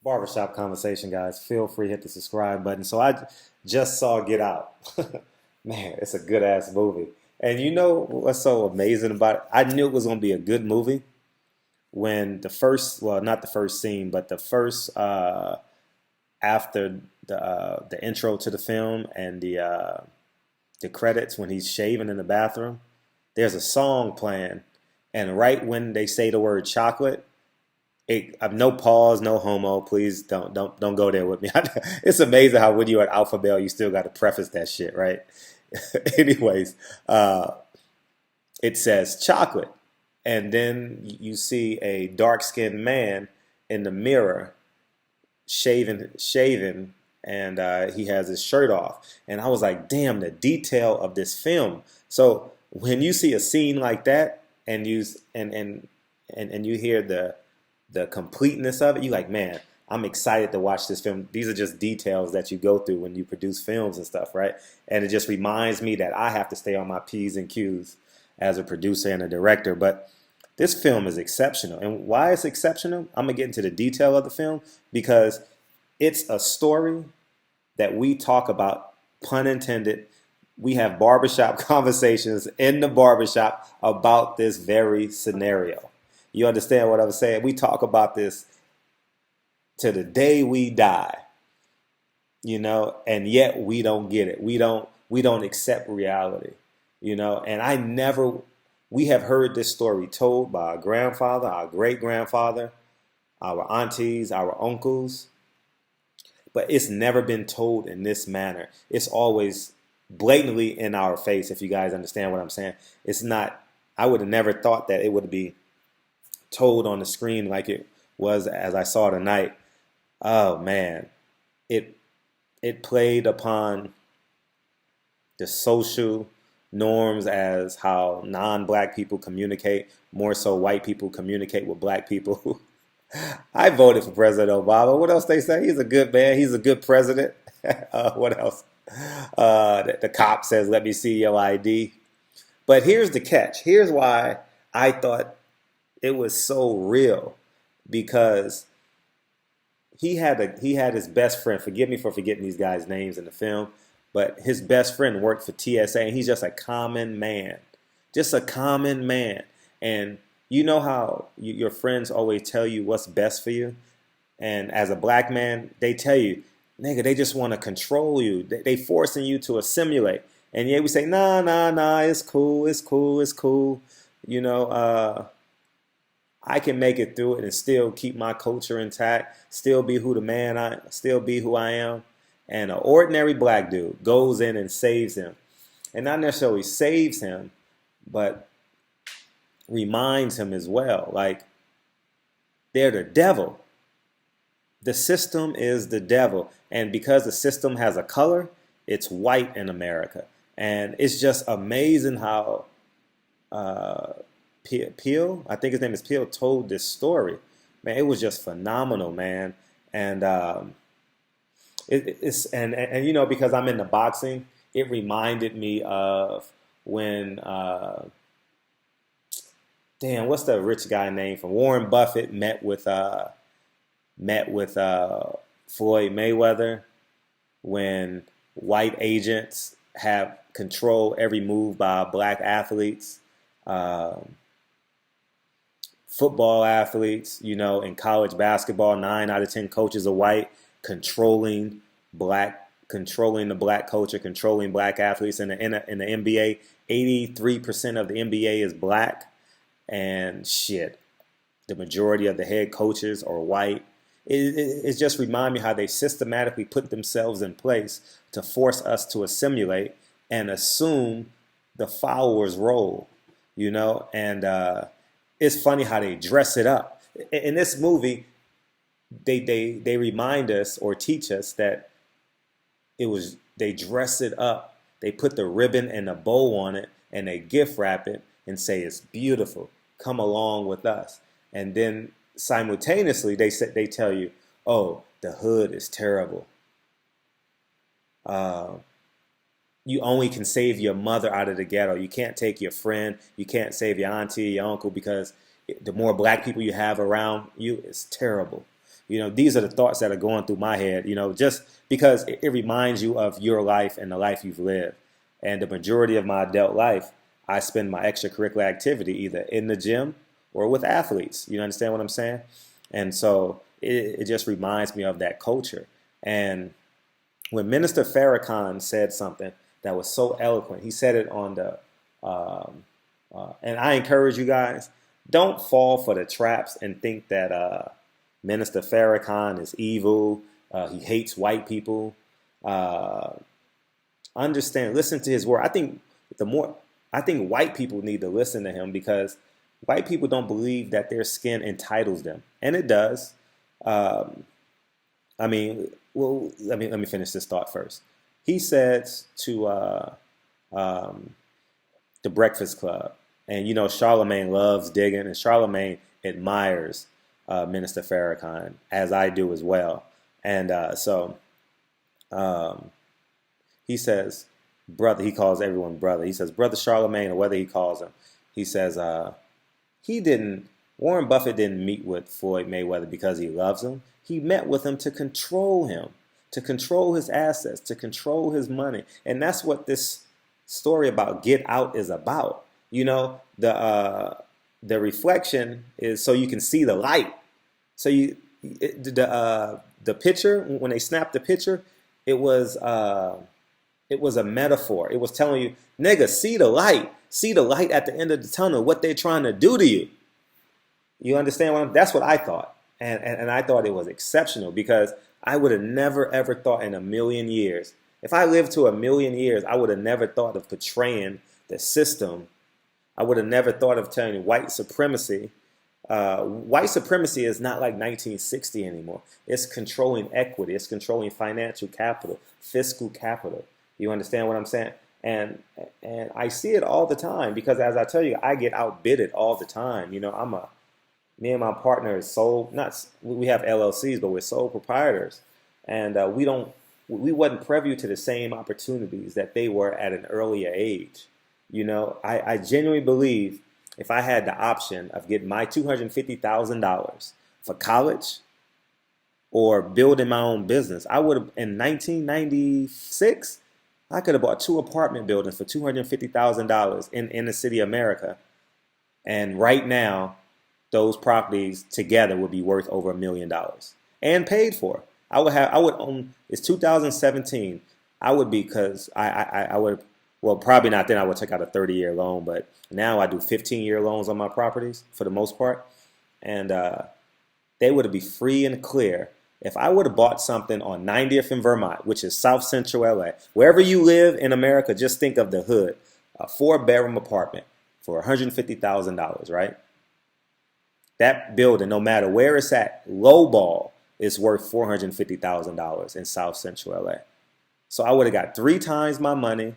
Barbershop conversation, guys. Feel free to hit the subscribe button. So I just saw Get Out. Man, it's a good ass movie. And you know what's so amazing about it? I knew it was gonna be a good movie when the first, well, not the first scene, but the first after the intro to the film and the credits when he's shaving in the bathroom. There's a song playing, and right when they say the word chocolate, no pause, no homo. Please don't go there with me. It's amazing how when you're at Alpha Bell, you still got to preface that shit, right? Anyways, it says chocolate, and then you see a dark skinned man in the mirror shaving, and he has his shirt off. And I was like, damn, the detail of this film. So when you see a scene like that, and you hear the completeness of it, you like, man, I'm excited to watch this film. These are just details that you go through when you produce films and stuff, right? And it just reminds me that I have to stay on my P's and Q's as a producer and a director. But this film is exceptional. And why it's exceptional, I'm going to get into the detail of the film because it's a story that we talk about, pun intended. We have barbershop conversations in the barbershop about this very scenario. You understand what I'm saying? We talk about this to the day we die, and yet we don't get it. We don't accept reality. And we have heard this story told by our grandfather, our great grandfather, our aunties, our uncles, but it's never been told in this manner. It's always blatantly in our face, if you guys understand what I'm saying. It's not, I would have never thought that it would be told on the screen like it was as I saw tonight. Oh man, it played upon the social norms as how non-black people communicate, more so white people communicate with black people. I voted for President Obama. What else they say? He's a good man. He's a good president. What else? The cop says, "Let me see your ID." But here's the catch. Here's why I thought it was so real, because he had his best friend. Forgive me for forgetting these guys' names in the film, but his best friend worked for TSA, and he's just a common man, just a common man. And you know how your friends always tell you what's best for you, and as a black man, they tell you, nigga, they just want to control you. They forcing you to assimilate, and yeah, we say, nah, it's cool, it's cool, it's cool. I can make it through it and still keep my culture intact, still be still be who I am. And an ordinary black dude goes in and saves him. And not necessarily saves him, but reminds him as well. Like, they're the devil. The system is the devil. And because the system has a color, it's white in America. And it's just amazing how Peel, I think his name is Peel, told this story. Man, it was just phenomenal, man. And because I'm into boxing, it reminded me of when what's the rich guy name from Warren Buffett met with Floyd Mayweather, when white agents have control every move by black athletes. Football athletes, in college basketball, 9 out of 10 coaches are white, controlling the black culture, controlling black athletes. In the NBA, 83% of the NBA is black, and shit, the majority of the head coaches are white. It just reminds me how they systematically put themselves in place to force us to assimilate and assume the followers' role, and it's funny how they dress it up. In this movie, they remind us or teach us that they dress it up. They put the ribbon and the bow on it, and they gift wrap it and say it's beautiful. Come along with us. And then simultaneously they tell you, oh, the hood is terrible. You only can save your mother out of the ghetto. You can't take your friend. You can't save your auntie, your uncle, because the more black people you have around you, it's terrible. These are the thoughts that are going through my head, just because it reminds you of your life and the life you've lived. And the majority of my adult life, I spend my extracurricular activity either in the gym or with athletes. You understand what I'm saying? And so it just reminds me of that culture. And when Minister Farrakhan said something that was so eloquent, he said it on and I encourage you guys, don't fall for the traps and think that Minister Farrakhan is evil. He hates white people. Uh, Understand, listen to his word. I think white people need to listen to him because white people don't believe that their skin entitles them, and it does. Um, I mean, well, let me finish this thought first. He says to um, the Breakfast Club, and Charlemagne loves digging, and Charlemagne admires Minister Farrakhan, as I do as well, and so. Um, he says, brother, he calls everyone brother. He says, Brother Charlemagne, or whether he calls him, he says, he didn't, Warren Buffett didn't meet with Floyd Mayweather because he loves him. He met with him, to control his assets, to control his money. And that's what this story about Get Out is about. The reflection is so you can see the light. So the picture, when they snapped the picture, it was it was a metaphor. It was telling you, nigga, see the light at the end of the tunnel. What they're trying to do to you. You understand that's what I thought, and I thought it was exceptional because I would have never ever thought in a million years. If I lived to a million years, I would have never thought of portraying the system. I would have never thought of telling you white supremacy. White supremacy is not like 1960 anymore. It's controlling equity. It's controlling financial capital, fiscal capital. You understand what I'm saying? And I see it all the time because, as I tell you, I get outbidded all the time. Me and my partner is sole, not we have LLCs, but we're sole proprietors, and we wasn't privy to the same opportunities that they were at an earlier age. I genuinely believe if I had the option of getting my $250,000 for college or building my own business, I would have in 1996. I could have bought 2 apartment buildings for $250,000 in the city of America, and right now, those properties together would be worth over $1 million and paid for. I would own. It's 2017. I would be because I would. Well, probably not then. I would take out a 30-year loan, but now I do 15-year loans on my properties for the most part, and they would be free and clear. If I would have bought something on 90th in Vermont, which is South Central LA, wherever you live in America, just think of the hood, a 4-bedroom apartment for $150,000, right? That building, no matter where it's at, low ball is worth $450,000 in South Central LA. So I would have got 3 times my money,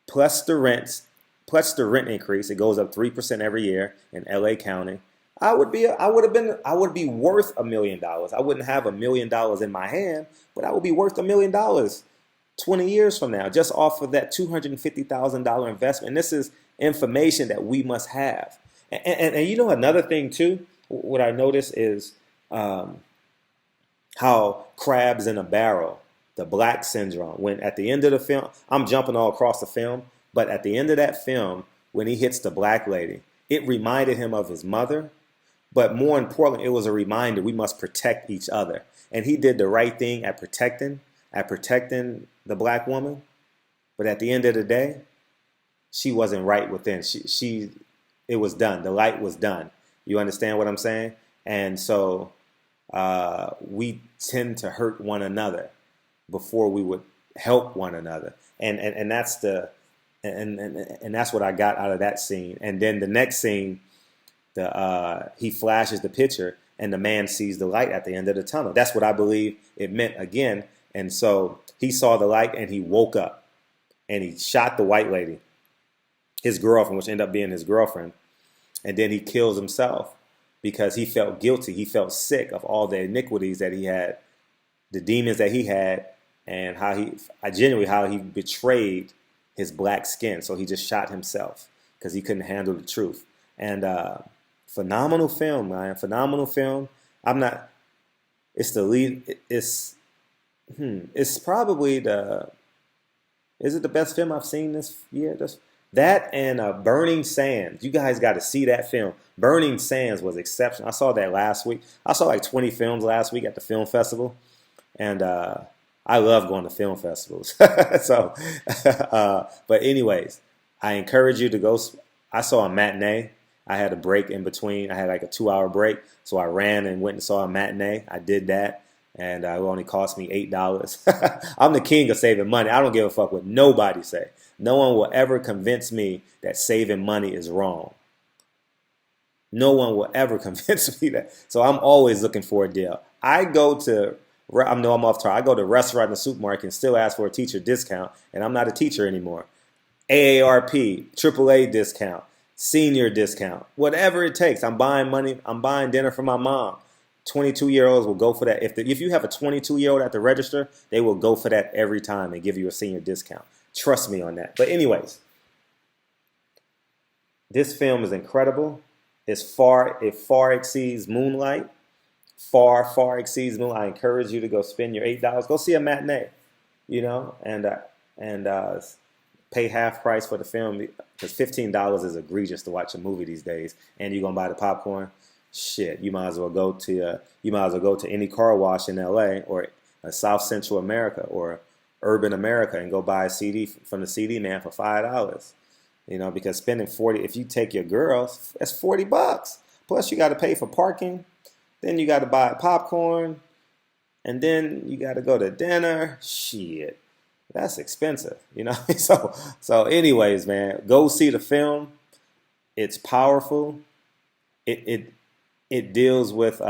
plus the rents, plus the rent increase. It goes up 3% every year in LA County. I would be worth $1 million. I wouldn't have $1 million in my hand, but I would be worth $1 million 20 years from now, just off of that $250,000 investment. And this is information that we must have. And another thing too, what I notice is how crabs in a barrel, the black syndrome, when at the end of the film, I'm jumping all across the film, but at the end of that film, when he hits the black lady, it reminded him of his mother. But more importantly, it was a reminder we must protect each other. And he did the right thing at protecting the black woman. But at the end of the day, she wasn't right within. It was done. The light was done. You understand what I'm saying? And so we tend to hurt one another before we would help one another. And that's and that's what I got out of that scene. And then the next scene, he flashes the picture and the man sees the light at the end of the tunnel. That's what I believe it meant again. And so he saw the light and he woke up and he shot the white lady, his girlfriend, which ended up being his girlfriend. And then he kills himself because he felt guilty. He felt sick of all the iniquities that he had, the demons that he had, and how he betrayed his black skin. So he just shot himself because he couldn't handle the truth. And phenomenal film, man. Phenomenal film. I'm not. It's the lead. It's probably the. Is it the best film I've seen this year? That and Burning Sands. You guys got to see that film. Burning Sands was exceptional. I saw that last week. I saw like 20 films last week at the film festival, and I love going to film festivals. So, but anyways, I encourage you to go. I saw a matinee. I had a break in between. I had like a 2 hour break, so I ran and went and saw a matinee. I did that, and it only cost me $8. I'm the king of saving money. I don't give a fuck what nobody say. No one will ever convince me that saving money is wrong. No one will ever convince me that. So I'm always looking for a deal. I go to I know I'm off target. I go to a restaurant and a supermarket and still ask for a teacher discount, and I'm not a teacher anymore. AARP, AAA discount, senior discount, whatever it takes. I'm buying money. I'm buying dinner for my mom. 22-year-olds will go for that. If you have a 22-year-old at the register, they will go for that every time and give you a senior discount. Trust me on that. But anyways, this film is incredible. It far exceeds Moonlight. Far exceeds Moonlight. I encourage you to go spend your $8. Go see a matinee, and pay half price for the film because $15 is egregious to watch a movie these days. And you're gonna buy the popcorn. Shit, you might as well go to any car wash in LA or South Central America or Urban America and go buy a CD from the CD man for $5. Because spending 40, if you take your girls, that's $40. Plus you got to pay for parking. Then you got to buy popcorn, and then you got to go to dinner. Shit, that's expensive, So anyways, man, go see the film. It's powerful. It deals with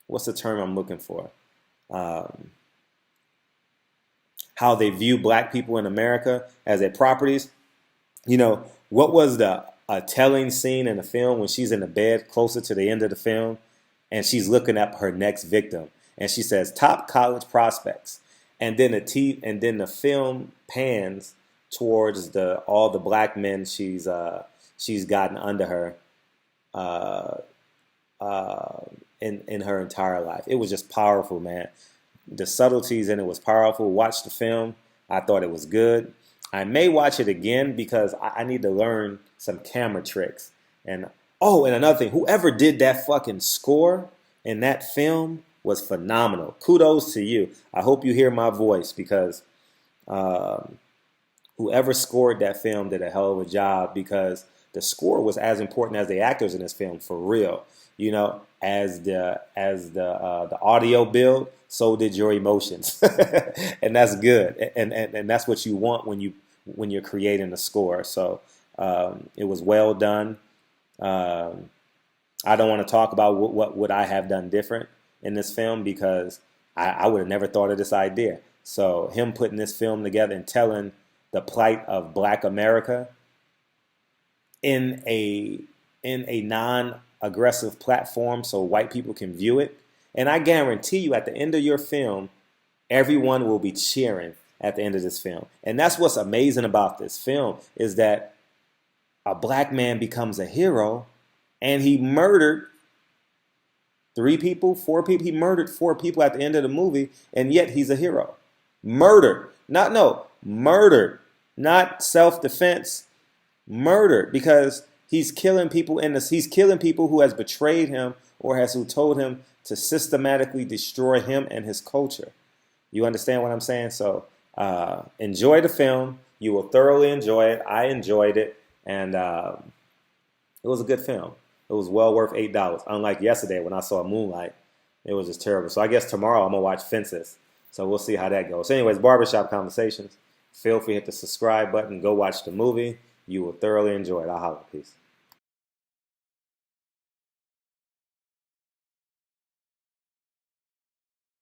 what's the term I'm looking for? How they view black people in America as their properties. What was a telling scene in the film when she's in the bed closer to the end of the film and she's looking at her next victim and she says top college prospects, and then the film pans towards all the black men she's gotten under her in her entire life. It was just powerful, man. The subtleties in it was powerful. Watch the film. I thought it was good. I may watch it again because I need to learn some camera tricks. And another thing, whoever did that fucking score in that film was phenomenal. Kudos to you. I hope you hear my voice because whoever scored that film did a hell of a job because the score was as important as the actors in this film, for real. As the audio build, so did your emotions, and that's good. And that's what you want when you're creating a score. So it was well done. I don't want to talk about what would I have done different in this film because I would have never thought of this idea. So him putting this film together and telling the plight of Black America in a non-aggressive platform so white people can view it. And I guarantee you at the end of your film, everyone will be cheering at the end of this film. And that's what's amazing about this film is that a black man becomes a hero and he murdered 4 people. He murdered 4 people at the end of the movie, and yet he's a hero. Murdered. Murdered. Not self-defense. Murdered because he's killing people he's killing people who has betrayed him or who told him to systematically destroy him and his culture. You understand what I'm saying? So enjoy the film. You will thoroughly enjoy it. I enjoyed it, and it was a good film. It was well worth $8. Unlike yesterday when I saw Moonlight, it was just terrible. So I guess tomorrow I'm gonna watch Fences. So we'll see how that goes. So anyways, Barbershop Conversations. Feel free to hit the subscribe button. Go watch the movie. You will thoroughly enjoy it. I'll holler. Peace.